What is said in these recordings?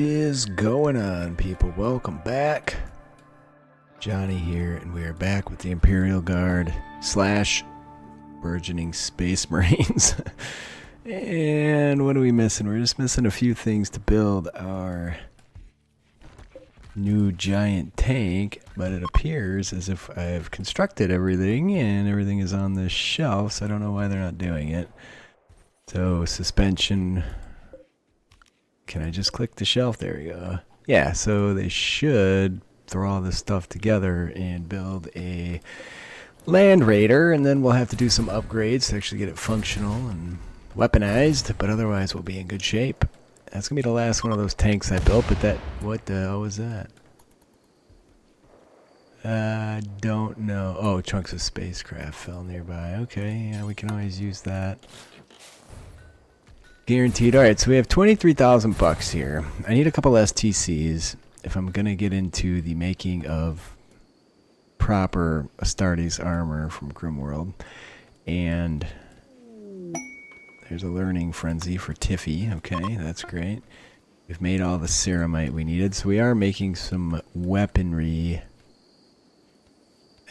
is going on, people? Welcome back. Johnny here, and we are back with the Imperial Guard / burgeoning Space Marines. And what are we missing? We're just missing a few things to build our new giant tank, but it appears as if I've constructed everything and everything is on this shelf, so I don't know why they're not doing it. So suspension, can I just click the shelf? There we go. Yeah, so they should throw all this stuff together and build a land raider, and then we'll have to do some upgrades to actually get it functional and weaponized, but otherwise we'll be in good shape. That's gonna be the last one of those tanks I built, but that, what the hell was that? Don't know. Oh, chunks of spacecraft fell nearby. Okay, yeah, we can always use that. Guaranteed. Alright, so we have 23,000 bucks here. I need a couple STCs if I'm gonna get into the making of proper Astartes armor from GrimWorld. And there's a learning frenzy for Tiffy. Okay, that's great. We've made all the ceramite we needed, so we are making some weaponry.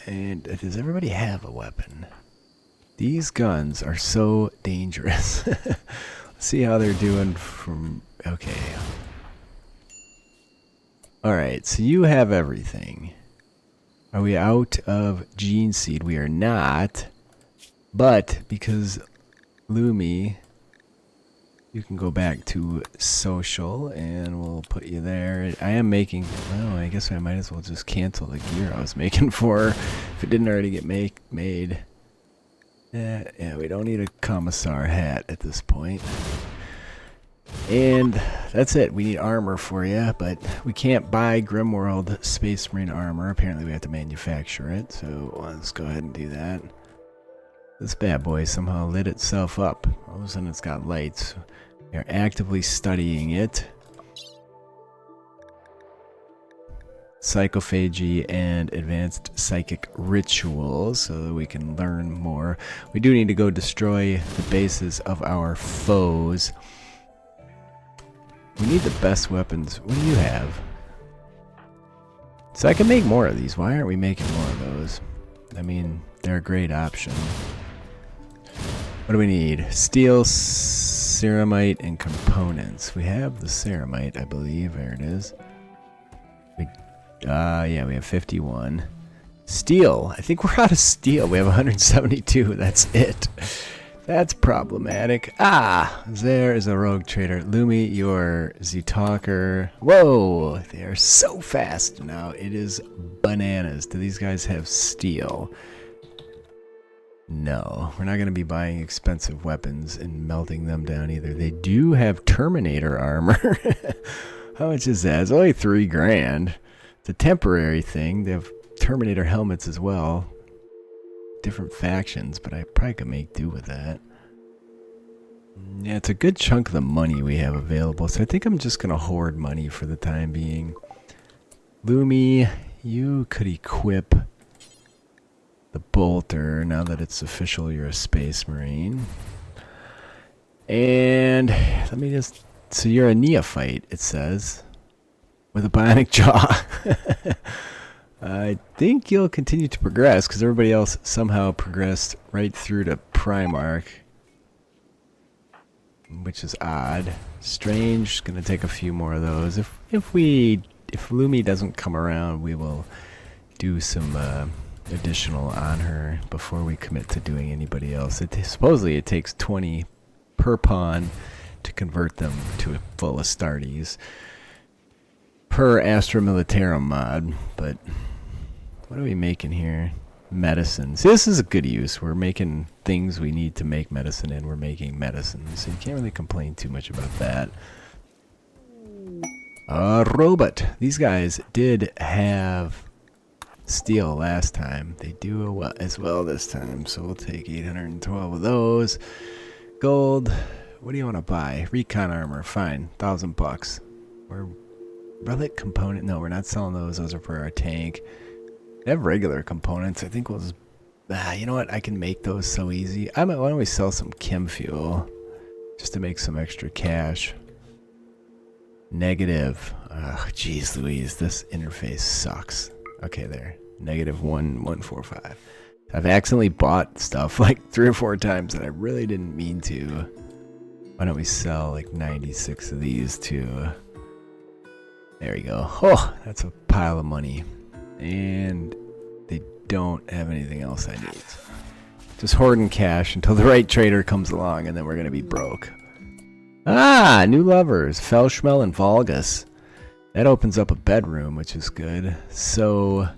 And does everybody have a weapon? These guns are so dangerous. Let's see how they're doing from... Okay. Alright, so you have everything. Are we out of gene seed? We are not. But because Lumi, you can go back to social and we'll put you there. I am making... Oh, I guess I might as well just cancel the gear I was making for her if it didn't already get made. Yeah, we don't need a Commissar hat at this point. And that's it. We need armor for you, but we can't buy GrimWorld Space Marine armor. Apparently we have to manufacture it, so let's go ahead and do that. This bad boy somehow lit itself up. All of a sudden it's got lights. We are actively studying it. Psychophagy and advanced psychic rituals so that we can learn more. We do need to go destroy the bases of our foes. We need the best weapons. What do you have? So I can make more of these. Why aren't we making more of those? I mean, they're a great option. What do we need? Steel, ceramite, and components. We have the ceramite, I believe. There it is. Yeah, we have 51. Steel. I think we're out of steel. We have 172. That's it. That's problematic. Ah, there is a rogue trader. Lumi, your Z-Talker. Whoa, they are so fast now. It is bananas. Do these guys have steel? No, we're not going to be buying expensive weapons and melting them down either. They do have Terminator armor. How much is that? It's only $3,000. It's a temporary thing. They have Terminator helmets as well. Different factions, but I probably could make do with that. Yeah, it's a good chunk of the money we have available, so I think I'm just going to hoard money for the time being. Lumi, you could equip the bolter now that it's official you're a Space Marine. And let me just... So you're a neophyte, it says. With a bionic jaw. I think you'll continue to progress because everybody else somehow progressed right through to Primarch, which is odd. Strange. Gonna take a few more of those. If Lumi doesn't come around, we will do some additional on her before we commit to doing anybody else. Supposedly it takes 20 per pawn to convert them to a full Astartes per Astra Militarum mod, but what are we making here? Medicine. See, this is a good use. We're making things we need to make medicine in. We're making medicine, so you can't really complain too much about that. A robot. These guys did have steel last time. They do as well this time, so we'll take 812 of those. Gold. What do you want to buy? Recon armor. Fine. 1,000 bucks. We're relic component. No, we're not selling those. Those are for our tank. They have regular components. I think we'll just... you know what? I can make those so easy. Why don't we sell some chem fuel just to make some extra cash? Negative. Oh, jeez Louise, this interface sucks. Okay, there. Negative 1145. I've accidentally bought stuff like 3 or 4 times that I really didn't mean to. Why don't we sell like 96 of these to... There we go. Oh, that's a pile of money. And they don't have anything else I need. Just hoarding cash until the right trader comes along, and then we're going to be broke. Ah, new lovers. Felschmel and Volgus. That opens up a bedroom, which is good. So,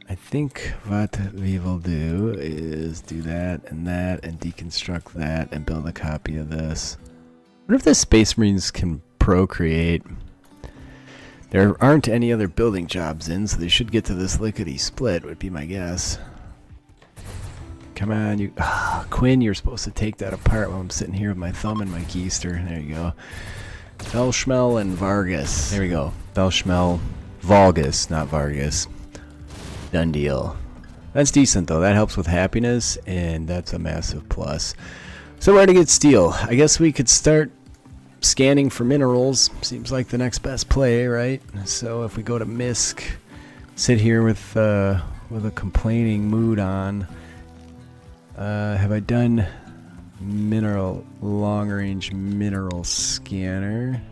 I think what we will do is do that, and deconstruct that, and build a copy of this. What if the Space Marines can procreate? There aren't any other building jobs in, so they should get to this lickety-split, would be my guess. Come on, you... Quinn, you're supposed to take that apart while I'm sitting here with my thumb and my keister. There you go. Felschmel and Vargas. There we go. Felschmel, Volgus, not Vargas. Done deal. That's decent, though. That helps with happiness, and that's a massive plus. So where to get steel? I guess we could start scanning for minerals. Seems like the next best play, right? So if we go to Misc, sit here with a complaining mood on... have I done long-range mineral scanner?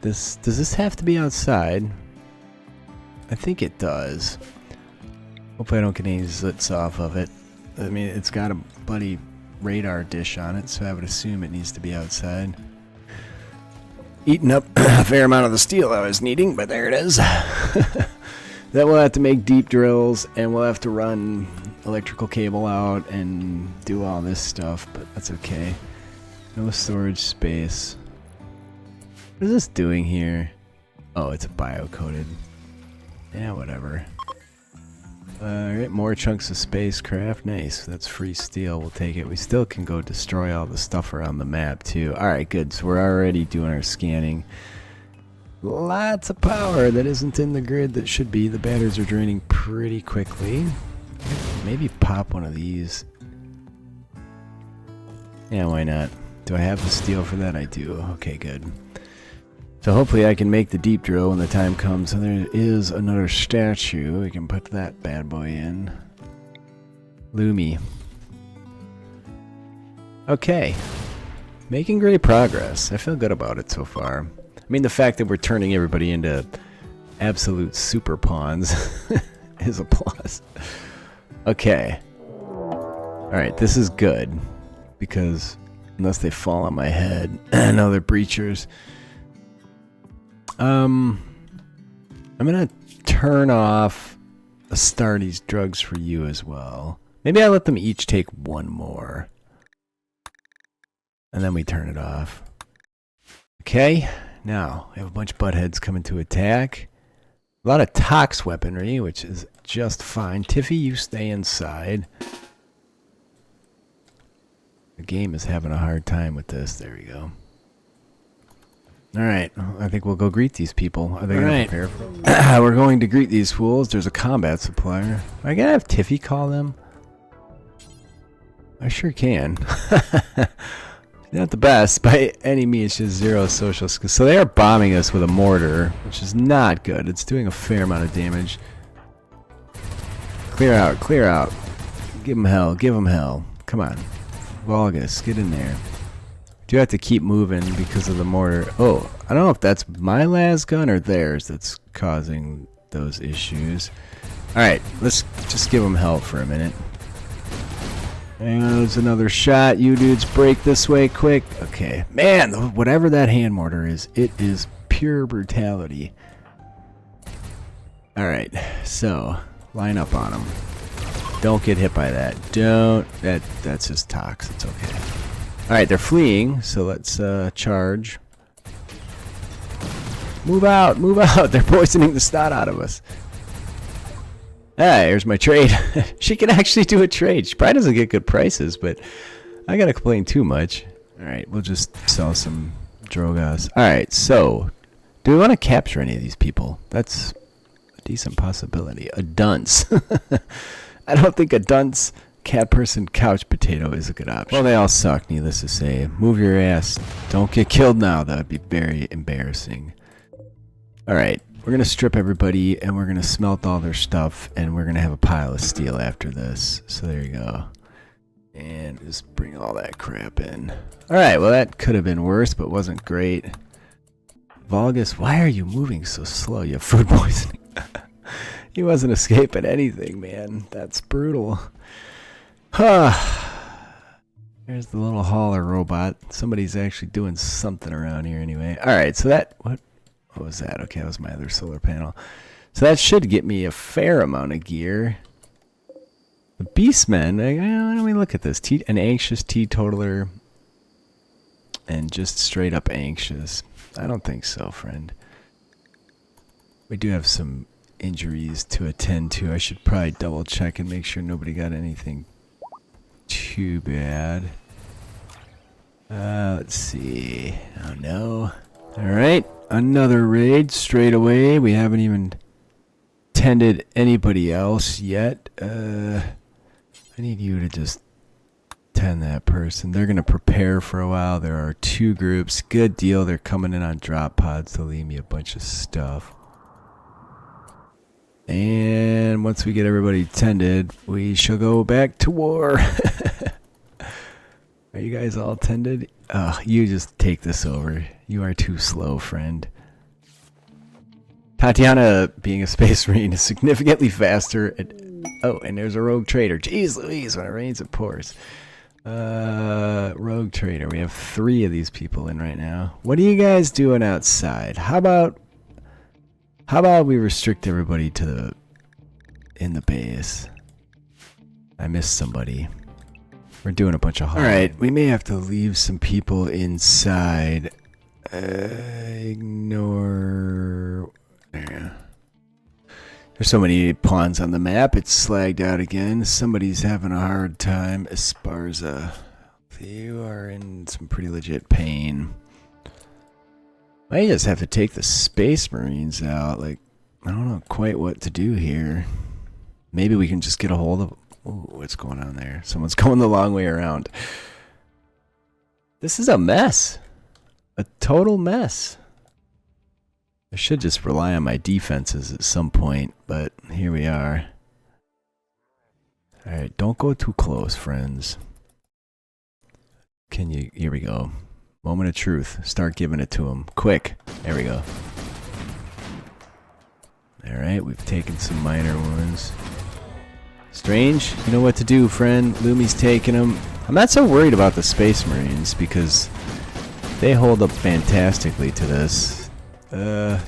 Does this have to be outside? I think it does. Hopefully I don't get any zits off of it. I mean, it's got a bloody radar dish on it, so I would assume it needs to be outside. Eating up a fair amount of the steel I was needing, but there it is. Then we'll have to make deep drills, and we'll have to run electrical cable out and do all this stuff, but that's okay. No storage space. What is this doing here? Oh, it's a bio-coated. Yeah, whatever. Alright, more chunks of spacecraft. Nice. That's free steel. We'll take it. We still can go destroy all the stuff around the map, too. Alright, good. So we're already doing our scanning. Lots of power that isn't in the grid that should be. The batteries are draining pretty quickly. Maybe pop one of these. Yeah, why not? Do I have the steel for that? I do. Okay, good. So hopefully I can make the deep drill when the time comes. So there is another statue. We can put that bad boy in. Lumi. Okay. Making great progress. I feel good about it so far. I mean, the fact that we're turning everybody into absolute super pawns is a plus. Okay. Alright, this is good. Because unless they fall on my head. No, they're breachers. I'm gonna turn off Astartes drugs for you as well. Maybe I let them each take one more. And then we turn it off. Okay. Now, we have a bunch of buttheads coming to attack. A lot of tox weaponry, which is just fine. Tiffy, you stay inside. The game is having a hard time with this. There we go. Alright, I think we'll go greet these people. Are they going to prepare for them? We're going to greet these fools. There's a combat supplier. Am I going to have Tiffy call them? I sure can. Not the best by any means, just 0 social skills. So they are bombing us with a mortar, which is not good. It's doing a fair amount of damage. Clear out, clear out. Give them hell, give them hell. Come on. Volgus, get in there. Do have to keep moving because of the mortar. Oh, I don't know if that's my las gun or theirs that's causing those issues. Alright, let's just give them hell for a minute. And there's another shot. You dudes break this way quick. Okay. Man, whatever that hand mortar is, it is pure brutality. Alright, so line up on them. Don't get hit by that. Don't. That's just tox. It's okay. Alright, they're fleeing, so let's charge. Move out, move out. They're poisoning the snot out of us. Ah, here's my trade. She can actually do a trade. She probably doesn't get good prices, but I gotta complain too much. Alright, we'll just sell some Drogas. Alright, so do we want to capture any of these people? That's a decent possibility. A dunce. I don't think a dunce Cat person couch potato is a good option. Well, they all suck, needless to say. Move your ass. Don't get killed now. That would be very embarrassing. Alright, we're going to strip everybody, and we're going to smelt all their stuff, and we're going to have a pile of steel after this. So there you go. And just bring all that crap in. Alright, well that could have been worse, but wasn't great. Vulgus, why are you moving so slow? You have food poisoning. He wasn't escaping anything, man. That's brutal. There's the little hauler robot. Somebody's actually doing something around here anyway. Alright, so that... What was that? Okay, that was my other solar panel. So that should get me a fair amount of gear. The Beastmen, why don't we look at this? An anxious teetotaler and just straight up anxious. I don't think so, friend. We do have some injuries to attend to. I should probably double check and make sure nobody got anything too bad. Let's see. Oh no. Alright, another raid straight away. We haven't even tended anybody else yet. I need you to just tend that person. They're going to prepare for a while. There are 2 groups. Good deal. They're coming in on drop pods to leave me a bunch of stuff. And once we get everybody tended, we shall go back to war. Are you guys all tended? You just take this over. You are too slow, friend. Tatiana, being a space marine, is significantly faster. Oh, and there's a rogue trader. Jeez Louise, when it rains, it pours. Rogue trader. We have 3 of these people in right now. What are you guys doing outside? How about we restrict everybody to in the base? I missed somebody. We're doing a bunch of hauling. Alright, we may have to leave some people inside. Ignore... There. There's so many pawns on the map, it's slagged out again. Somebody's having a hard time. Esparza. You are in some pretty legit pain. I just have to take the Space Marines out. Like, I don't know quite what to do here. Maybe we can just get a hold of... Ooh, what's going on there? Someone's going the long way around. This is a mess. A total mess. I should just rely on my defenses at some point, but here we are. Alright, don't go too close, friends. Can you... Here we go. Moment of truth. Start giving it to them. Quick. There we go. Alright, we've taken some minor wounds. Strange, you know what to do, friend. Lumi's taking them. I'm not so worried about the Space Marines because they hold up fantastically to this.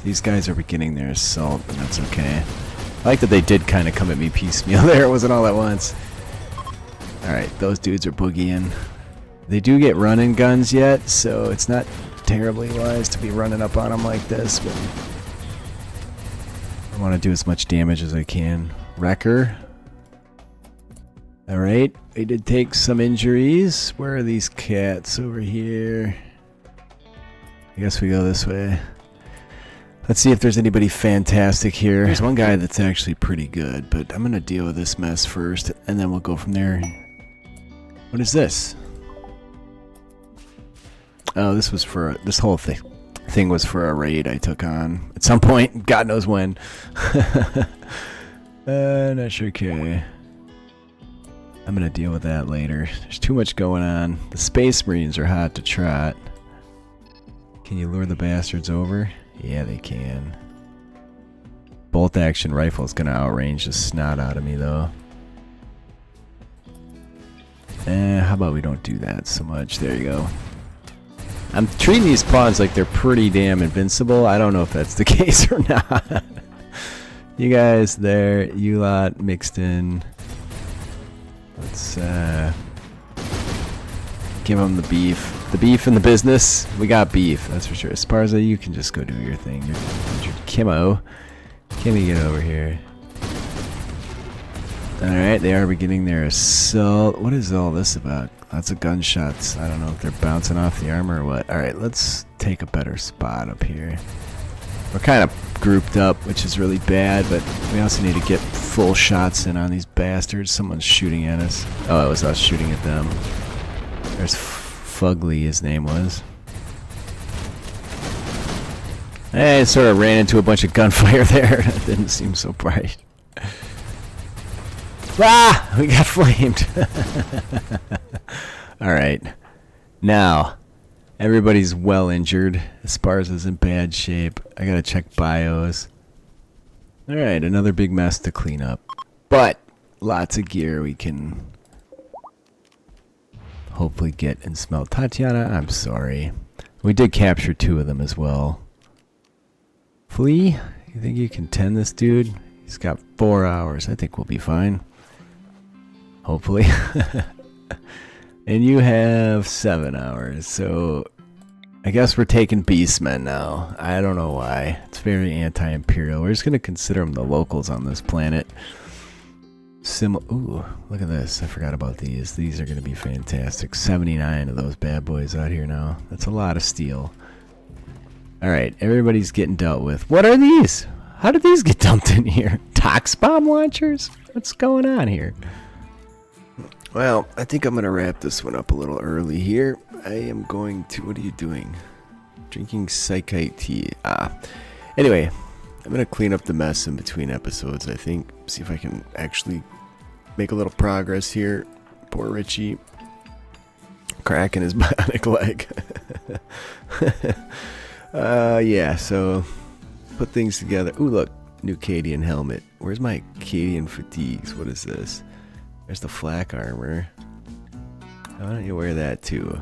These guys are beginning their assault, and that's okay. I like that they did kind of come at me piecemeal there. It wasn't all at once. Alright, those dudes are boogieing. They do get running guns yet, so it's not terribly wise to be running up on them like this, but I want to do as much damage as I can. Wrecker. Alright, we did take some injuries. Where are these cats? Over here. I guess we go this way. Let's see if there's anybody fantastic here. There's one guy that's actually pretty good, but I'm going to deal with this mess first, and then we'll go from there. What is this? Oh, this was for... This whole thing was for a raid I took on. At some point, God knows when. Not sure, okay. I'm going to deal with that later. There's too much going on. The Space Marines are hot to trot. Can you lure the bastards over? Yeah, they can. Bolt action rifle is going to outrange the snot out of me, though. How about we don't do that so much? There you go. I'm treating these pawns like they're pretty damn invincible. I don't know if that's the case or not. You guys there, you lot mixed in. Let's give them the beef. The beef in the business. We got beef, that's for sure. Esparza, you can just go do your thing. You're Kimmo. Kimmy, get over here. Alright, they are beginning their assault. What is all this about? Lots of gunshots. I don't know if they're bouncing off the armor or what. Alright, let's take a better spot up here. We're kind of grouped up, which is really bad, but we also need to get full shots in on these bastards. Someone's shooting at us. Oh, it was us shooting at them. There's Fugly, his name was. I sort of ran into a bunch of gunfire there. That didn't seem so bright. Ah! We got flamed. Alright. Now, everybody's well injured. Esparza's in bad shape. I gotta check bios. Alright, another big mess to clean up. But, lots of gear we can hopefully get and smelt. Tatiana, I'm sorry. We did capture 2 of them as well. Flea, you think you can tend this dude? He's got 4 hours. I think we'll be fine. Hopefully. And you have 7 hours, so I guess we're taking beastmen now. I don't know why. It's very anti-imperial. We're just going to consider them the locals on this planet. Ooh, look at this. I forgot about these. These are going to be fantastic. 79 of those bad boys out here now. That's a lot of steel. Alright, everybody's getting dealt with. What are these? How did these get dumped in here? Tox bomb launchers? What's going on here? Well, I think I'm going to wrap this one up a little early here. I am going to... What are you doing? Drinking psychite tea. Anyway, I'm going to clean up the mess in between episodes, I think. See if I can actually make a little progress here. Poor Richie. Cracking his bionic leg. Yeah, so... Put things together. Ooh, look. New Cadian helmet. Where's my Cadian fatigues? What is this? There's the flak armor. Why don't you wear that too?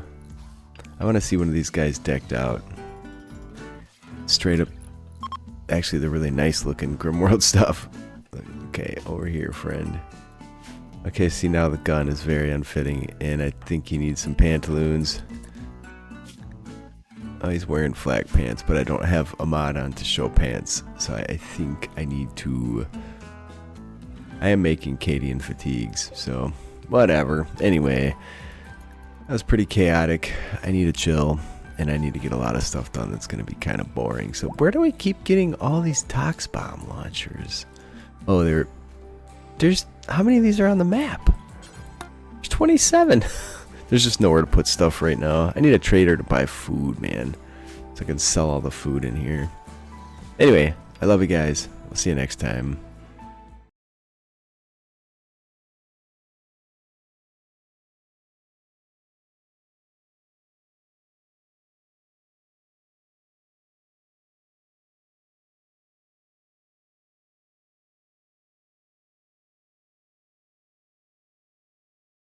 I want to see one of these guys decked out. Straight up. Actually, they're really nice looking GrimWorld stuff. Okay, over here, friend. Okay, see, now the gun is very unfitting, and I think you need some pantaloons. Oh, he's wearing flak pants, but I don't have a mod on to show pants, so I think I need to... I am making Cadian fatigues, so whatever. Anyway, that was pretty chaotic. I need to chill, and I need to get a lot of stuff done that's going to be kind of boring. So where do we keep getting all these tox bomb launchers? Oh, there's... How many of these are on the map? There's 27. There's just nowhere to put stuff right now. I need a trader to buy food, man, so I can sell all the food in here. Anyway, I love you guys. I'll see you next time.